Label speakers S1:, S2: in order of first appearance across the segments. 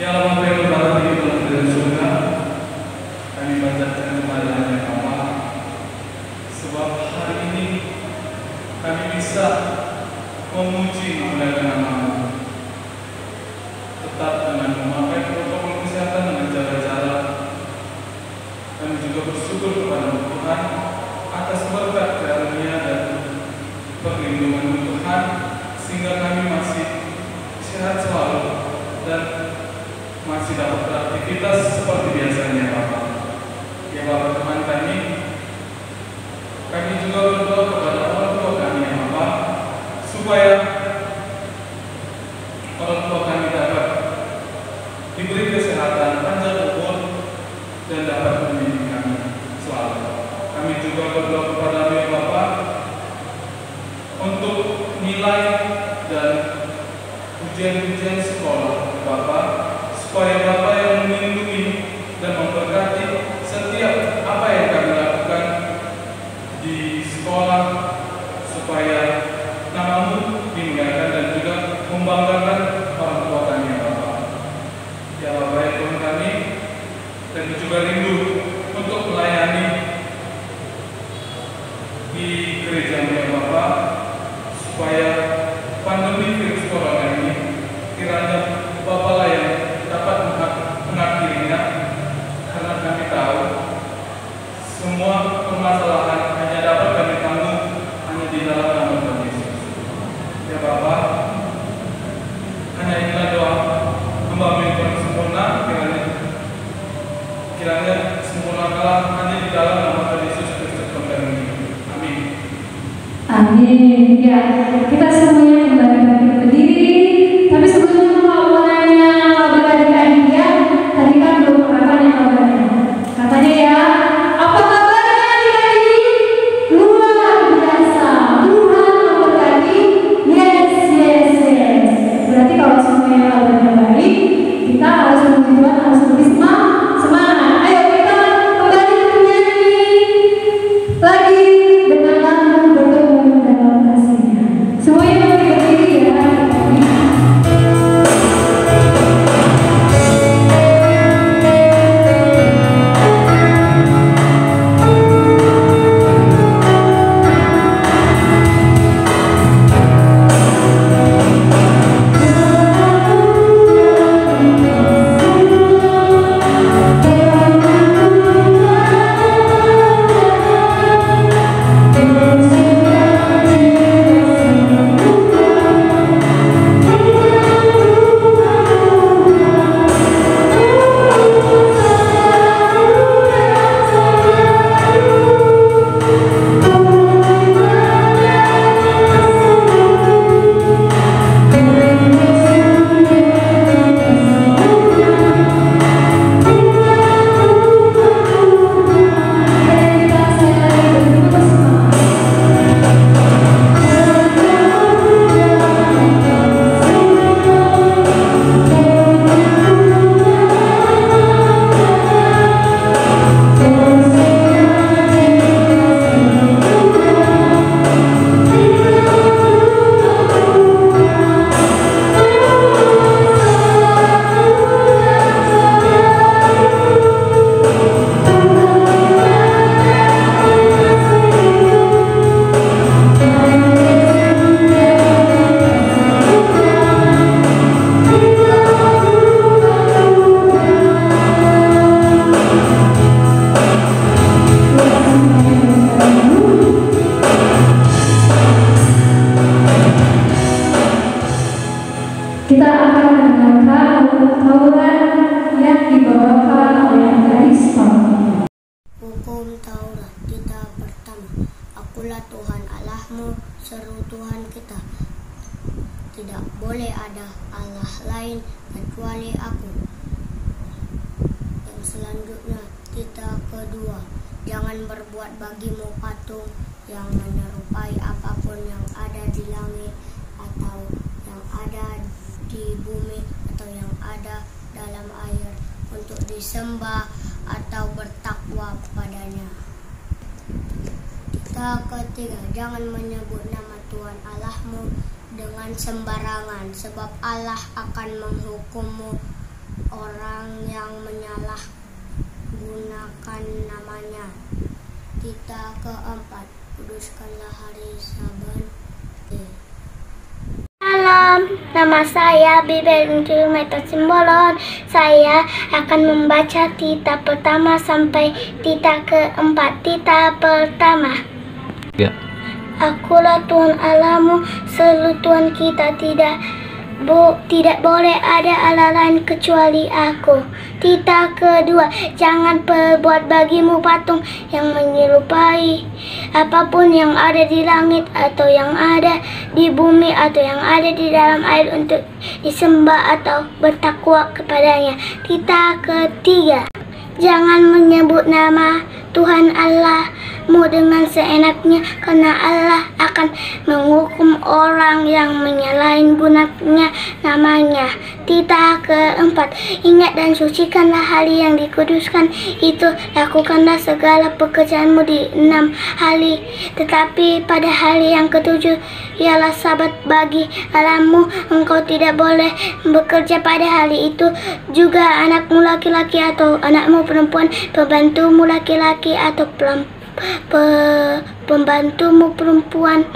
S1: Ya Allah Bapa yang berbahagia di dalam dari surga, kami panjatkan kepada-Nya Bapa, sebab hari ini kami bisa memuji memuliakan nama-Mu, tetap dengan memakai protokol kesehatan dengan cara-cara. Kami juga bersyukur kepada Tuhan atas berkat karunia dan perlindungan Tuhan, sehingga kami masih sehat selalu dan masih dapat beraktivitas seperti biasanya Bapak. Ya Bapak, teman kami juga berdoa kepada orang tua kami ya Bapak, supaya orang tua kami dapat diberi kesehatan, panjang umur, dan dapat mendidik kami selalu. Kami juga berdoa kepada ya Bapak untuk nilai dan ujian-ujian sekolah Bapak, supaya Bapak yang melindungi dan memberkati setiap apa yang kami lakukan di sekolah, supaya nama-Mu dimuliakan dan juga membanggakan orang tua kami Bapak. Ya Bapak ya Tuhan kami, dan juga rindu untuk melayani di gereja-Mu ya Bapak, supaya pandemi virus corona ini kiranya Bapaklah yang dapat mengakhirinya, karena kami tahu semua permasalahan hanya dapat kami tanggung hanya di dalam nama Tuhan Yesus. Ya Bapak, hanya inilah doa hamba-Mu yang paling sempurna, kiranya sempurnakanlah hanya di dalam nama Tuhan Yesus Kristus Tuhan kami. Amin.
S2: Amin. Ya, kita semuanya kembali berdiri. Tapi sebelumnya mau nanya kabar adik-adik ya. Tadi kan belum kabarnya kabarnya. Katanya ya, apa kabarnya adik-adik? Luar biasa. Tuhan memberkati. Yes. Berarti kalau semuanya kabarnya baik, kita harus memuji Tuhan, harus lebih semangat. Ayo kita kembali bernyanyi lagi dengan lagu bertemu dalam kasih-Nya. Semuanya berdiri ya. Kita akan mendengarkan tauran yang dibawakan oleh gadis pamit.
S3: Hukum Taurat kita pertama. Akulah Tuhan Allahmu, seru Tuhan kita. Tidak boleh ada Allah lain kecuali Aku. Yang selanjutnya kita kedua. Jangan berbuat bagimu patung yang menyerupai apapun yang ada di langit atau yang ada di bumi atau yang ada dalam air untuk disembah atau bertakwa padanya. Kita ketiga, jangan menyebut nama Tuhan Allahmu dengan sembarangan, sebab Allah akan menghukummu orang yang menyalahgunakan namanya. Tita keempat, kuduskanlah hari Sabat. Salam, nama saya Bibel Meto Simbolon. Saya akan membaca tita pertama sampai tita keempat. Tita pertama.
S4: Ya.
S3: Akulah Tuhan Allahmu, seluruh Tuhan kita, tidak boleh ada Allah lain kecuali Aku. Tita kedua, jangan perbuat bagimu patung yang menyerupai apapun yang ada di langit atau yang ada di bumi atau yang ada di dalam air untuk disembah atau bertakwa kepadanya. Tita ketiga, jangan menyebut nama Tuhan Allahmu dengan seenaknya, karena Allah akan menghukum orang yang menyalahgunakan namanya. Tita keempat, ingat dan sucikanlah hari yang dikuduskan itu, lakukanlah segala pekerjaanmu di 6 hari, tetapi pada hari yang ketujuh ialah Sabat bagi Allahmu. Engkau tidak boleh bekerja pada hari itu, juga anakmu laki-laki atau anakmu perempuan, pembantumu laki-laki atau pembantumu perempuan,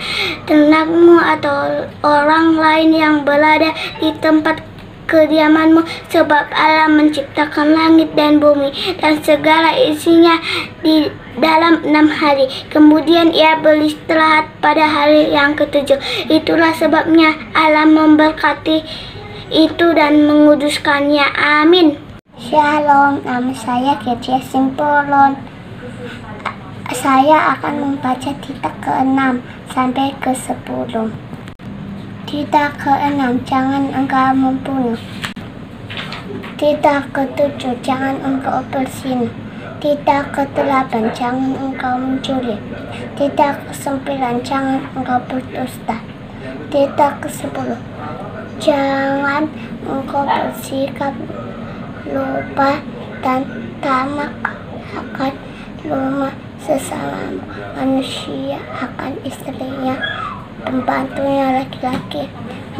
S3: ternakmu atau orang lain yang berada di tempat kediamanmu, sebab Allah menciptakan langit dan bumi dan segala isinya di dalam 6 hari. Kemudian Ia beristirahat pada hari yang ketujuh. Itulah sebabnya Allah memberkati itu dan menguduskannya. Amin. Shalom, nama saya Ketia Simpolon. Saya akan membaca tita ke-6 sampai ke-10. Tita ke-6, jangan engkau membunuh. Tita ke-7, jangan engkau berzina. Tita ke-8, jangan engkau mencuri. Tita ke-9, jangan engkau berdusta. Tita ke-10, jangan engkau bersikap lupa dan tamak akan rumah sesama manusia, akan istrinya, pembantunya laki-laki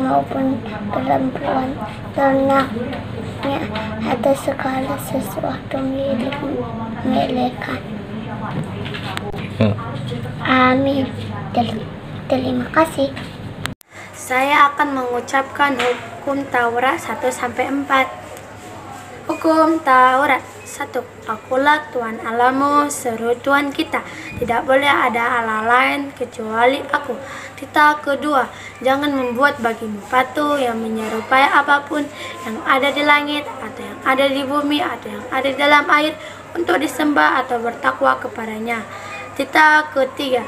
S3: maupun perempuan, ternaknya, atau segala sesuatu milik mereka. Amin. Terima kasih. Saya akan mengucapkan hukum Taurat 1-4. Hukum Taurat 1. Akulah Tuhan Allahmu, seru Tuhan kita. Tidak boleh ada Allah lain kecuali Aku. Tita kedua, jangan membuat bagimu patung yang menyerupai apapun yang ada di langit atau yang ada di bumi atau yang ada di dalam air untuk disembah atau bertakwa kepadanya. Tita ketiga,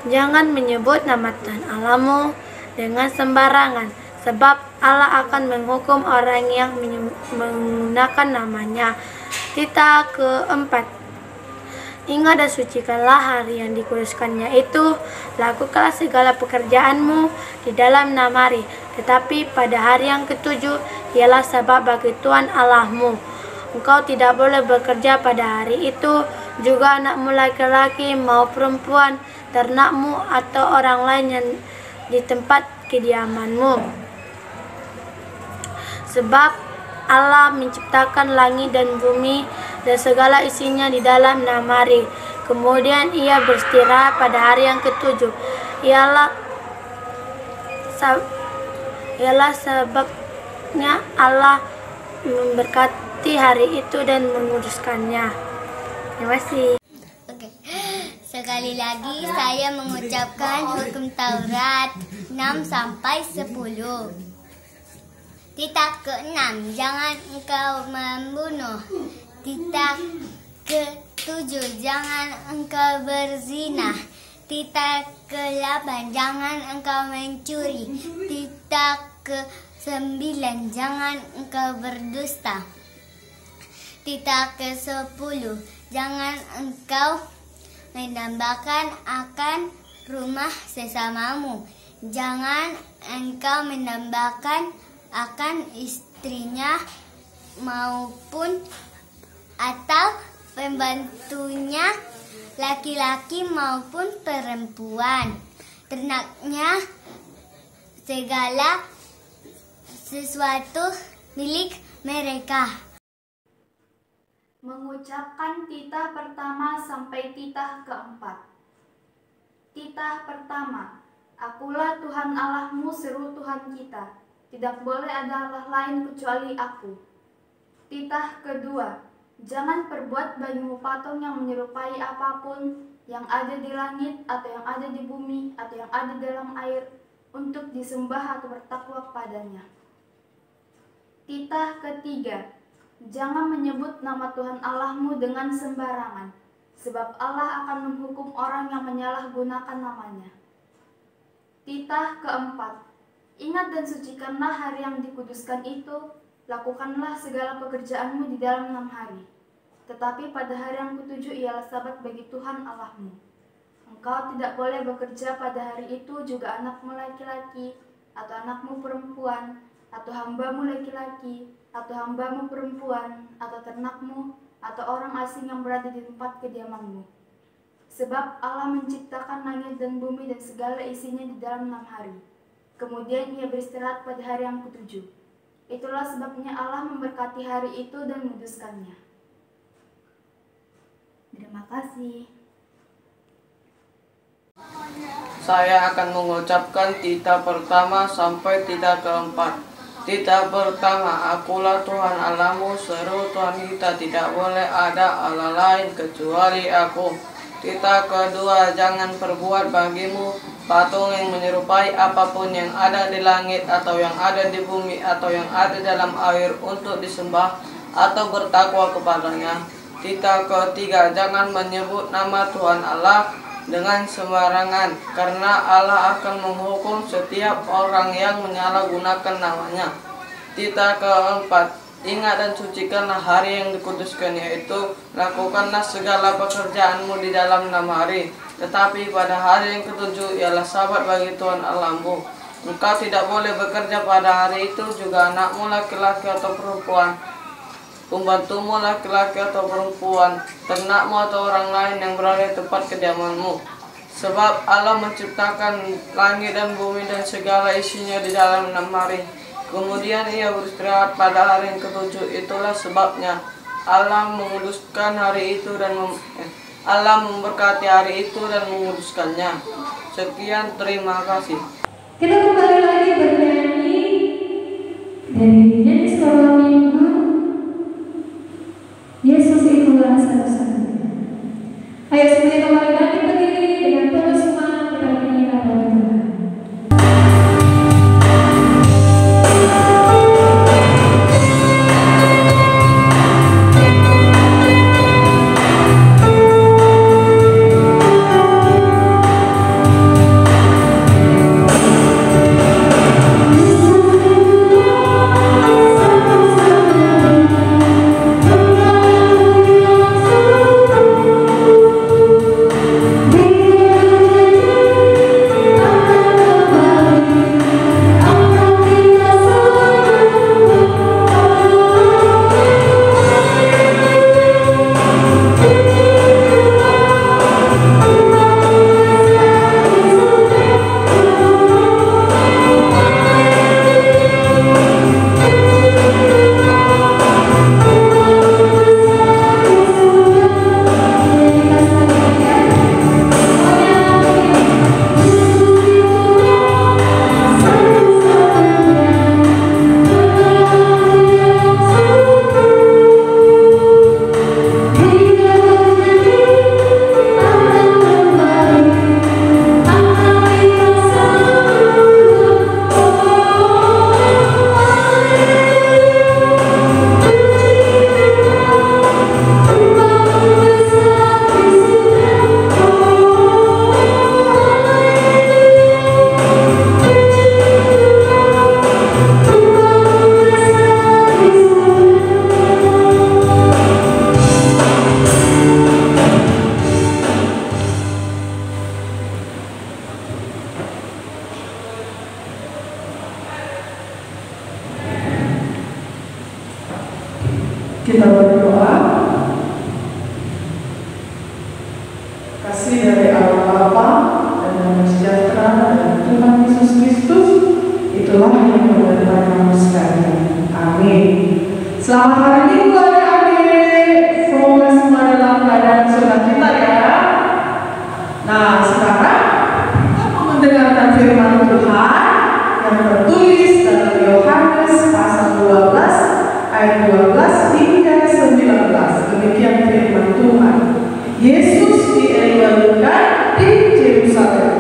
S3: jangan menyebut nama Tuhan Allahmu dengan sembarangan, sebab Allah akan menghukum orang yang menggunakan namanya. Tita keempat, ingat dan sucikanlah hari yang dikuduskannya itu, lakukanlah segala pekerjaanmu di dalam 6 hari, tetapi pada hari yang ketujuh ialah Sabat bagi Tuhan Allahmu. Engkau tidak boleh bekerja pada hari itu, juga anakmu laki-laki mau perempuan, ternakmu atau orang lain yang di tempat kediamanmu. Sebab Allah menciptakan langit dan bumi dan segala isinya di dalam 6 hari. Kemudian Ia beristirahat pada hari yang ketujuh. Ialah sebabnya Allah memberkati hari itu dan menguduskannya. Terima kasih.
S5: Oke. Sekali lagi saya mengucapkan hukum Taurat 6-10. Tita ke-6, jangan engkau membunuh. Tita ke-7, jangan engkau berzina. Tita ke-8, jangan engkau mencuri. Tita ke-9, jangan engkau berdusta. Tita ke-10, jangan engkau mendambakan akan rumah sesamamu. Jangan engkau mendambakan akan istrinya maupun atau pembantunya laki-laki maupun perempuan, ternaknya, segala sesuatu milik mereka.
S4: Mengucapkan titah pertama sampai titah keempat. Titah pertama, Akulah Tuhan Allahmu, seru Tuhan kita. Tidak boleh ada Allah lain kecuali Aku. Titah kedua, jangan perbuat bagimu patung yang menyerupai apapun yang ada di langit atau yang ada di bumi atau yang ada dalam air untuk disembah atau bertakwa padanya. Titah ketiga, jangan menyebut nama Tuhan Allahmu dengan sembarangan, sebab Allah akan menghukum orang yang menyalahgunakan namanya. Titah keempat, ingat dan sucikanlah hari yang dikuduskan itu, lakukanlah segala pekerjaanmu di dalam 6 hari. Tetapi pada hari yang ketujuh ialah sabat bagi Tuhan Allahmu. Engkau tidak boleh bekerja pada hari itu, juga anakmu laki-laki, atau anakmu perempuan, atau hambamu laki-laki, atau hambamu perempuan, atau ternakmu, atau orang asing yang berada di tempat kediamanmu. Sebab Allah menciptakan langit dan bumi dan segala isinya di dalam 6 hari. Kemudian Ia beristirahat pada hari yang ketujuh. Itulah sebabnya Allah memberkati hari itu dan menguduskannya. Terima kasih.
S6: Saya akan mengucapkan titah pertama sampai titah keempat. Titah pertama, Akulah Tuhan Allahmu, seru Tuhan kita. Tidak boleh ada Allah lain kecuali Aku. Titah kedua, jangan perbuat bagimu patung yang menyerupai apapun yang ada di langit atau yang ada di bumi atau yang ada dalam air untuk disembah atau bertakwa kepadanya. Titah ketiga, jangan menyebut nama Tuhan Allah dengan sembarangan, karena Allah akan menghukum setiap orang yang menyalahgunakan namanya. Titah keempat, ingat dan sucikanlah hari yang dikuduskan, yaitu lakukanlah segala pekerjaanmu di dalam 6 hari. Tetapi pada hari yang ketujuh ialah sabat bagi Tuhan Allahmu. Engkau tidak boleh bekerja pada hari itu, juga anakmu laki-laki atau perempuan, pembantumu laki-laki atau perempuan, ternakmu atau orang lain yang berada di tempat kediamanmu. Sebab Allah menciptakan langit dan bumi dan segala isinya di dalam 6 hari. Kemudian Ia beristirahat pada hari yang ketujuh. Itulah sebabnya Allah menguduskan hari itu dan Allah memberkati hari itu dan menguduskannya. Sekian, terima kasih.
S2: Kita kembali lagi bernyanyi dari nyanyi sekolah minggu. Yesus itulah satu-satunya. Ayo semuanya kembali lagi berdiri dengan penuh semangat kita menyanyikan lagu Tuhan.
S7: Kita berdoa. Kasih dari Allah Bapa dan damai sejahtera dari Tuhan Yesus Kristus itulah yang menyertai kamu sekalian. Amin. Selamat hari Minggu adik-adik. sukacita ya. Nah, sekarang kita mau mendengarkan firman Tuhan yang tertulis dalam Yohanes pasal 12 ayat 12 hingga 19. Demikian firman Tuhan. Yesus dielu-elukan di Yerusalem.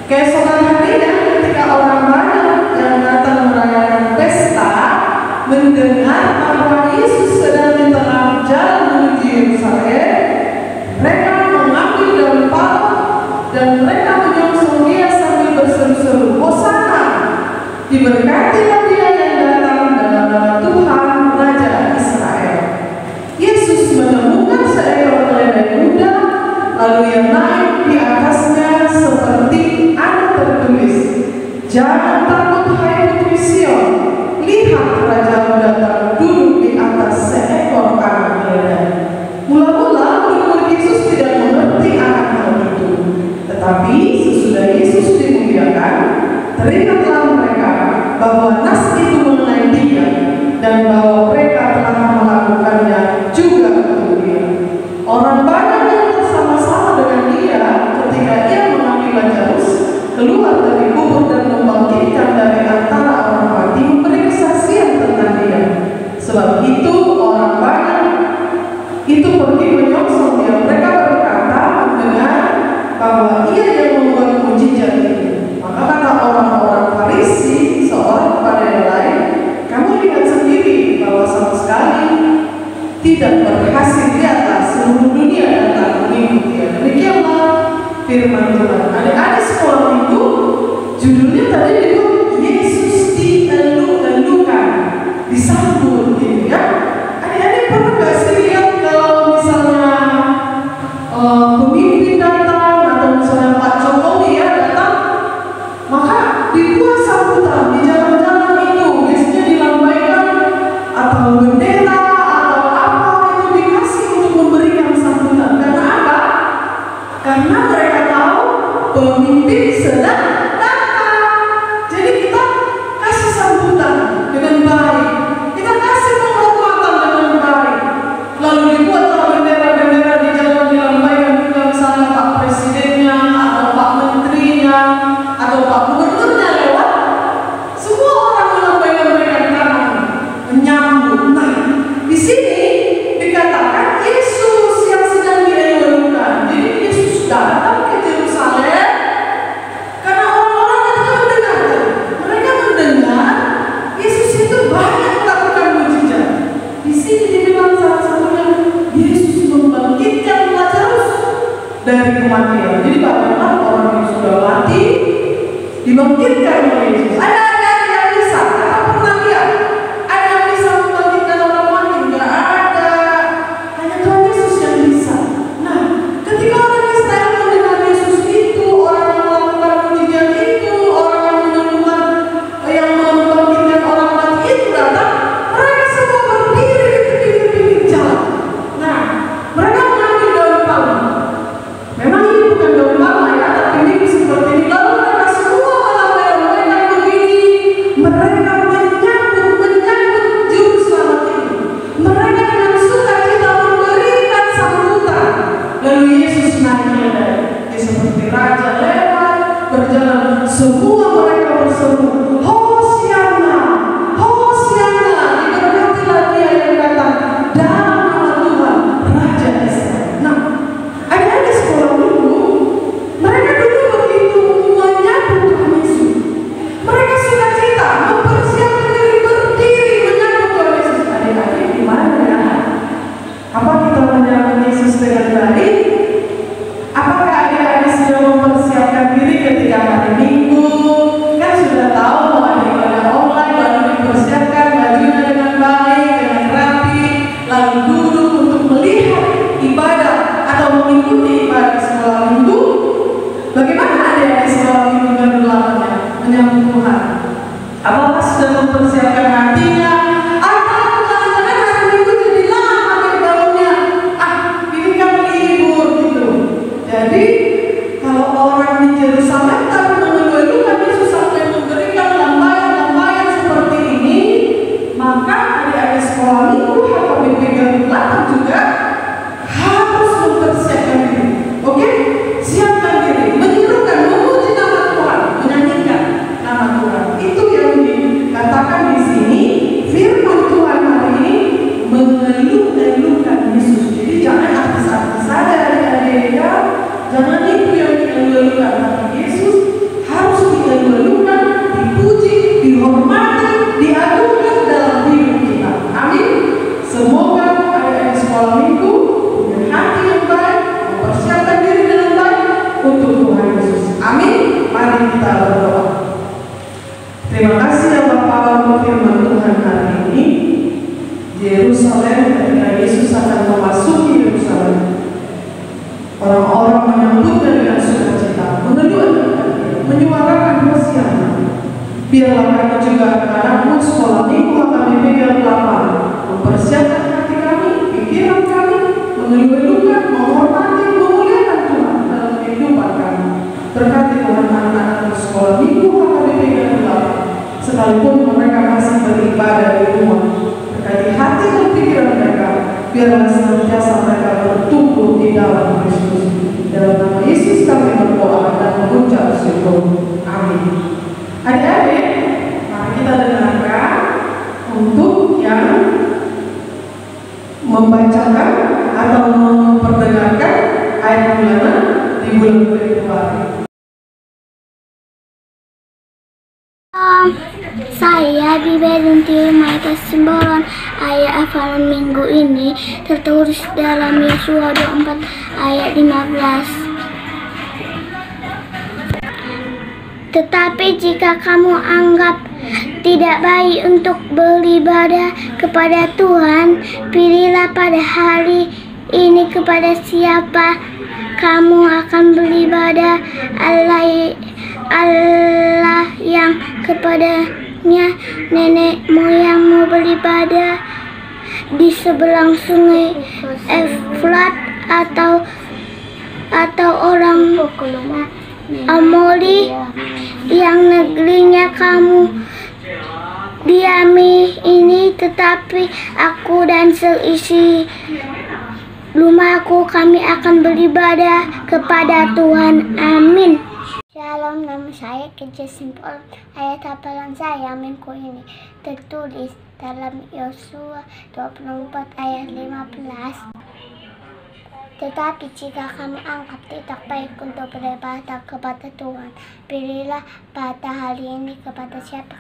S7: Keesokan harinya ketika orang banyak yang datang merayakan pesta mendengar bahwa Yesus sedang di tengah jalan menuju Yerusalem, mereka mengambil daun palem dan mereka menyongsong dia sambil berseru-seru, Hosana, diberkatilah dia yang datang dalam nama Tuhan Raja Israel. Yesus menemukan seekor keledai muda, lalu ia naik di atasnya seperti ada tertulis, jangan takut hai putri Sion, lihat rajamu datang duduk di atas seekor anak keledai. Mula-mula murid Yesus tidak mengerti akan hal itu, tetapi sesudah Yesus dimuliakan, teringatlah mereka bahwa nas itu mengenai dia dan bahwa mereka telah melakukannya juga untuk dia. Orang banyak yang bersama-sama dengan dia ketika ia mengambil Lazarus keluar dari kubur dan membangkitkan dari antara orang mati memberi kesaksian tentang dia. Sebab itu orang banyak itu pergi menyongsong dia. Mereka berkata mendengar bahwa ia yang membuat mujizat itu. Maka kata orang-orang Farisi seorang kepada yang lain, kamu lihat sendiri bahwa sama sekali tidak berhasil, lihatlah seluruh dunia datang mengikuti dia. Demikianlah firman Tuhan. Adik-adik sekolah minggu, judulnya tadi itu Yesus dielu-elukan, disambut gitu ya. Adik-adik pernah gak sih lihat kalau misalnya pemimpin datang atau misalnya Pak Jokowi ya datang, maka dibuat sambutan di jalan-jalan itu, biasanya dilambaikan atau bendera atau apa itu dikasih untuk memberikan sambutan. Karena apa? Karena mereka tahu pemimpin sedang datang. Jadi kita kasih sambutan dengan baik, kita kasih penghormatan dengan baik. Lalu dibuatlah bendera-bendera di jalan dilambaikan juga, misalnya Pak Presidennya atau Pak Menterinya atau Pak Gubernurnya lewat, semua orang melambaikan mereka di tangan menyambut. Nah, di sini dikatakan Yesus yang sedang dielu-elukan. Jadi Yesus datang ke Yerusalem karena orang-orang itu mendengar. Mereka mendengar Yesus itu banyak melakukan mujizat. Di sini dibilang salah satunya Yesus membangkitkan Lazarus dari kematian. Jadi bagaimana orang yang sudah mati dibangkitkan oleh Yesus. Ada yang bisa? Kita pernah lihat ada yang bisa membangkitkan orang mati? Enggak ada. Hanya Tuhan Yesus yang bisa. Nah, ketika orang Israel mendengar Yesus itu, orang yang melakukan mujizat itu, orang yang menyembuhkan, yang membangkitkan orang mati itu datang, mereka semua berdiri di pinggir-pinggir jalan. Nah, mereka mengambil daun palem. Memang ini bukan daun palem ya, tapi ini seperti ini. Lalu mereka semua melambaikan begini. Mereka menyambut juru selamat itu. Mereka dengan sukacita memberikan sambutan. Lalu Yesus naik keledai. Dia seperti raja lewat berjalan. Semua mereka berseru, Hosianna, Hosianna, diberkatilah dia yang datang dalam nama Tuhan Raja Israel. Nah, adik-adik sekolah minggu, mereka dulu begitu menyambut Tuhan Yesus. Mereka sukacita, mempersiapkan diri berdiri menyambut Tuhan Yesus. Adik-adik gimana ya? Apa kita menyambut Yesus dengan baik? Apakah adik-adik sudah mempersiapkan diri ketika hari Minggu? Kan sudah tahu mau ada ibadah online, lalu dipersiapkan bajunya dengan baik, dengan rapi, lalu duduk untuk melihat ibadah atau mengikuti ibadah sekolah minggu. Bagaimana adik-adik sekolah minggu dan berlakunya menyambut Tuhan? Apakah sudah mempersiapkan hatinya? Atau jangan-jangan hari Minggu jadi lama terbangunnya? Ini kan libur gitu. Jadi kalau orang di Yerusalem tapi mengeluh-elukan Yesus sampai memberikan lambaian-lambaian seperti ini, maka adik-adik sekolah minggu atau BPG juga harus mempersiapkan Yerusalem ketika Yesus akan memasuki Yerusalem. Orang-orang menyambutnya dengan sukacita, menyuarakan hosiana. Biarlah kami juga anak-anakmu sekolah minggu HKBP yang 8 mempersiapkan hati kami, pikiran kami, mengeluh-elukan, menghormati, memuliakan Tuhan dalam kehidupan kami. Berkati Tuhan anak-anak sekolah minggu HKBP yang 8, sekalipun mereka masih beribadah di rumah. Berkati hati dan pikiran mereka, biarlah senantiasa mereka bertumbuh di dalam Kristus. Dalam nama Yesus kami berdoa dan mengucap syukur. Amin. Adik-adik, mari kita dengarkan untuk yang membacakan atau memperdengarkan ayat bulanan di bulan Februari.
S3: Saya Biberinti Maika Simbolon. Ayat hafalan minggu ini tertulis dalam Yosua 24 ayat 15. Tetapi jika kamu anggap tidak baik untuk beribadah kepada Tuhan, pilihlah pada hari ini kepada siapa kamu akan beribadah. Allah yang kepadanya nenek moyangmu beribadah di seberang sungai Efrat, atau orang Amori yang negerinya kamu diami ini. Tetapi aku dan seisi rumahku, kami akan beribadah kepada Tuhan. Amin. Shalom, nama saya Keja Simpol. Ayat hafalan saya minggu ini tertulis dalam Yosua 24 ayat 15. Tetapi jika kamu anggap tidak baik untuk beribadah kepada Tuhan, pilihlah pada hari ini kepada siapa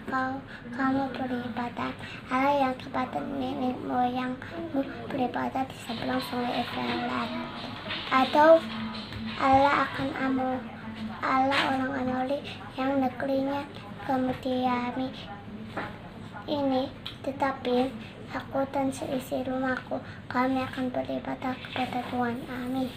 S3: kamu beribadah. Allah yang kepada nenek moyangmu beribadah di seberang sungai Efrat, atau Allah orang Amori yang negerinya kamu diami ini. Tetapi aku dan seisi rumahku, kami akan beribadah kepada Tuhan. Amin.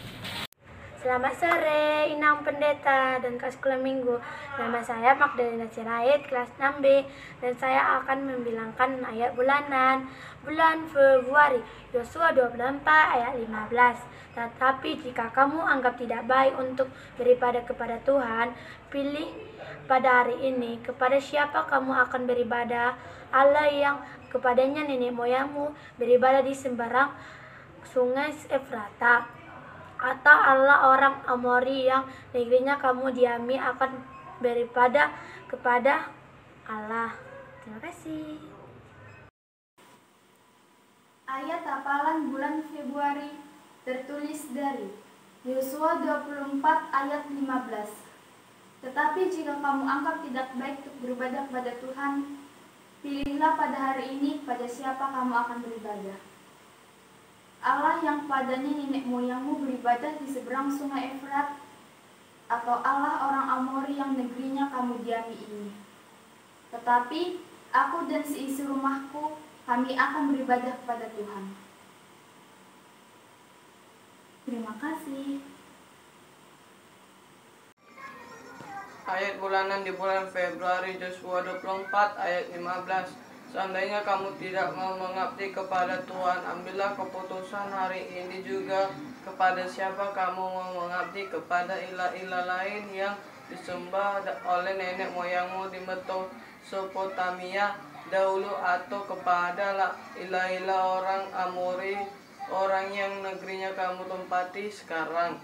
S8: Selamat sore, Inang Pendeta dan kelas sekolah minggu. Nama saya Magdalena Sirait, kelas 6B, dan saya akan membilangkan ayat bulanan bulan Februari, Yosua 24 ayat 15. Tetapi jika kamu anggap tidak baik untuk beribadah kepada Tuhan, pilih pada hari ini kepada siapa kamu akan beribadah. Allah yang kepadanya nenek moyangmu beribadah di sembarang sungai Efrata, atau Allah orang Amori yang negerinya kamu diami akan beribadah kepada Allah. Terima kasih.
S4: Ayat hafalan bulan Februari tertulis dari Yosua 24 ayat 15. Tetapi jika kamu anggap tidak baik untuk beribadah kepada Tuhan, pilihlah pada hari ini pada siapa kamu akan beribadah. Allah yang padanya nenek moyangmu beribadah di seberang sungai Efrat, atau Allah orang Amori yang negerinya kamu diami ini. Tetapi aku dan seisi rumahku, kami akan beribadah kepada Tuhan. Terima kasih.
S6: Ayat bulanan di bulan Februari, Yosua 24 ayat 15. Seandainya kamu tidak mau mengabdi kepada Tuhan, ambillah keputusan hari ini juga kepada siapa kamu mau mengabdi, kepada ilah-ilah lain yang disembah oleh nenek moyangmu di Mesopotamia dahulu, atau kepada ilah-ilah orang Amori, orang yang negerinya kamu tempati sekarang.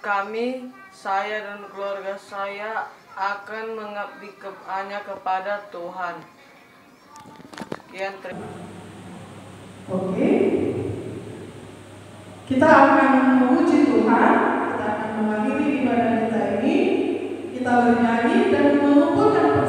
S6: Kami, saya dan keluarga saya akan mengabdi hanya kepada Tuhan. Sekian, terima kasih.
S7: Oke. Kita akan memuji Tuhan, kita akan mengakhiri ibadah kita ini. Kita bernyanyi dan mengumpulkan